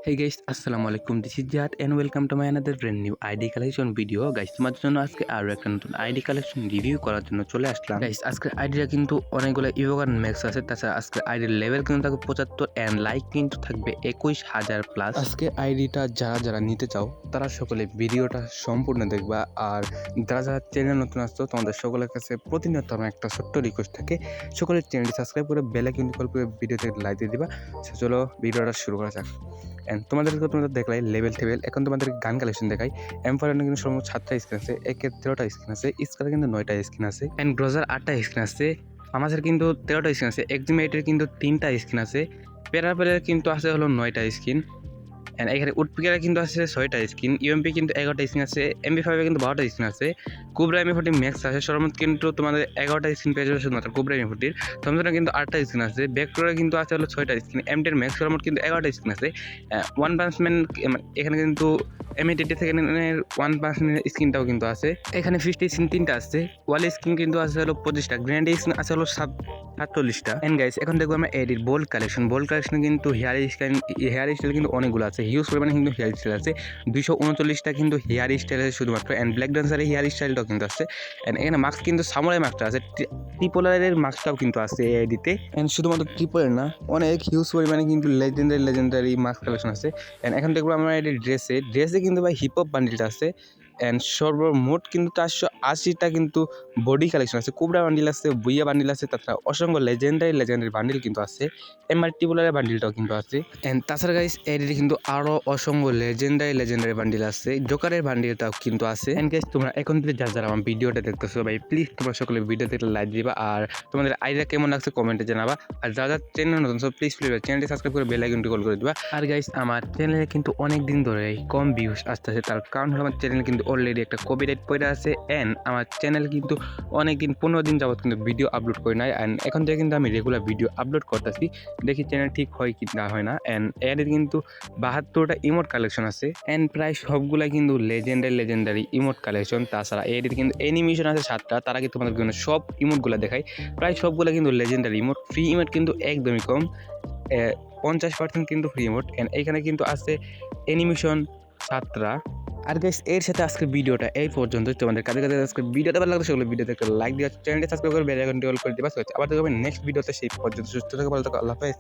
Hey guys, আসসালামু আলাইকুম। This is জাট and welcome to my another brand new ID collection video. Guys তোমাদের জন্য আজকে আরও একটা নতুন আইডি কালেকশন রিভিউ করার জন্য চলে আসলাম। গাইস আজকের আইডিটা কিন্তু অনেকগুলো ইভোগান ম্যাক্স আছে, তাছাড়া আজকের আইডির লেভেল কিন্তু থাকবে 75 এন্ড লাইক কিন্তু থাকবে 21,000 প্লাস। আজকে আইডিটা যারা নিতে চাও তারা সকলে ভিডিওটা সম্পূর্ণ দেখবা। আর যারা চ্যানেল নতুন আসছো তোমাদের সকলের কাছে প্রতিনিয়ত আমার একটা ছোট্ট রিকোয়েস্ট থাকে, সকলের চ্যানেলটি সাবস্ক্রাইব করে বেল আইকন কল করে ভিডিওতে লাইক দিয়ে দিবা। চলো ভিডিওটা শুরু করা যাক। তোমাদের দেখাই লেভেল টেবিল। এখন তোমাদের গান কালেকশন দেখাই। M4 কিন্তু সর্বোচ্চ 7টা স্কিন আছে, একের 13টা স্কিন আছে, স্কারে কিন্তু 9টা স্কিন আছে, এন্ড গ্রোজার 8টা স্কিন আছে, আমাদের কিন্তু 13টা স্কিন আছে, এক্সিমেটের কিন্তু 3টা স্কিন আছে, পেরার কিন্তু আছে হলো 9টা স্কিন, এন্ড এখানে উডপিকারে কিন্তু আছে 6টা স্কিন, ইউএমপি কিন্তু 11টা স্কিন আছে, MP5 কিন্তু 12টা স্কিন আছে, কুবরা M40 ম্যাক্স আছে, সর্বোচ্চ কিন্তু তোমাদের 11টা স্কিন পেয়ে যাবে শুধুমাত্র কুবরা M40। তোমাদের কিন্তু 8টা স্কিন আছে, ব্যাকটোরে কিন্তু আছে হলো 6টা স্কিন, M10 ম্যাক্স সর্বোচ্চ কিন্তু 11টা স্কিন আছে, ওয়ান পাঞ্চম্যান এখানে কিন্তু M80 থেকে ওয়ান পাঞ্চম্যান স্কিনটাও কিন্তু আছে, এখানে 50 স্কিন 3টা আছে, ওয়াল স্কিন কিন্তু আছে হলো 25টা, গ্র্যান্ড স্কিন আছে হলো 47টা। এন্ড গাইস এখন দেখবো আমরা এডির বোল্ড কালেকশন কিন্তু হেয়ার স্টাইল কিন্তু অনেকগুলো আছে, হিউজ পরিমাণে কিন্তু হেয়ার স্টাইল আছে, 239টা কিন্তু হেয়ার স্টাইল আছে শুধুমাত্র, অ্যান্ড ব্ল্যাক ডান্সারের হেয়ার স্টাইলটাও কিন্তু আছে, অ্যান্ড এখানে মাস্ক কিন্তু সামুরাই মাস্কটা আছে, ট্রিপলারের মাস্কটাও কিন্তু আছে এডিতে, অ্যান্ড শুধুমাত্র ট্রিপলের না অনেক হিউজ পরিমাণে কিন্তু লেজেন্ডারি মাস্ক কালেকশন আছে। অ্যান্ড এখন দেখবো আমরা এডির ড্রেসে কিন্তু ভাই হিপহপ বান্ডিলটা আছে, অ্যান্ড সর্বমোট কিন্তু 480টা কিন্তু বডি কালেকশন আছে, কোবরা বান্ডিল আছে, বুইয়া বান্ডিল আছে, তাছাড়া অসংখ্য লেজেন্ডারি বান্ডিল কিন্তু আছে, এমআর টিপুলারের বান্ডিলটাও কিন্তু আছে। অ্যান্ড তাছাড়া গাইস এডির কিন্তু আরও অসংখ্য লেজেন্ডারি বান্ডিল আছে, জোকারের বান্ডিলটাও কিন্তু আছে। অ্যান্ড গাইস তোমরা এখন থেকে যারা আমার ভিডিওটা দেখতেছো ভাই প্লিজ তোমরা সকলে ভিডিও দেখলে লাইক দিবা, আর তোমাদের আইডিয়া কেমন লাগছে কমেন্টে জানাবা, আর যারা চ্যানেল নতুন সব প্লিজ চ্যানেলটি সাবস্ক্রাইব করে বেল আইকনটি কল করে দিবা। আর গাইস আমার চ্যানেলে কিন্তু অনেক দিন ধরে কম ভিউজ আসতেছে, তার কারণ হলো আমার চ্যানেল কিন্তু অলরেডি একটা কপিরাইট পড়ে আছে, অ্যান্ড আমার চ্যানেল কিন্তু অনেকদিন 15 দিন যাবত কিন্তু ভিডিও আপলোড করে নাই, অ্যান্ড এখন থেকে কিন্তু আমি রেগুলার ভিডিও আপলোড করতেছি, দেখি চ্যানেল ঠিক হয় কি না হয় না। অ্যান্ড এর কিন্তু 72টা ইমোট কালেকশন আছে, অ্যান্ড প্রায় সবগুলাই কিন্তু লেজেন্ডারি ইমোট কালেকশন। তাছাড়া এর কিন্তু অ্যানিমেশন আছে 7টা, তারা কিন্তু তোমাদের জন্য সব ইমোটগুলো দেখায়, প্রায় সবগুলো কিন্তু লেজেন্ডারি ইমোট। ফ্রি ইমোট কিন্তু একদমই কম, 50% কিন্তু ফ্রি ইমোট, অ্যান্ড এখানে কিন্তু আছে অ্যানিমেশন 7টা। আর গাইস এর সাথে আজকের ভিডিওটা এই পর্যন্ত। তোমাদের কাছে আজকের ভিডিওটা ভালো লাগলে সেগুলো ভিডিওতে একটা লাইক দিয়ে চ্যানেলটি সাবস্ক্রাইব করে বেল আইকনটি অল করে দিবা। আবার দেখবেন নেক্সট ভিডিওতে, সেই পর্যন্ত সুস্থ থাকো, ভালো থাকো, আল্লাহ হাফেজ।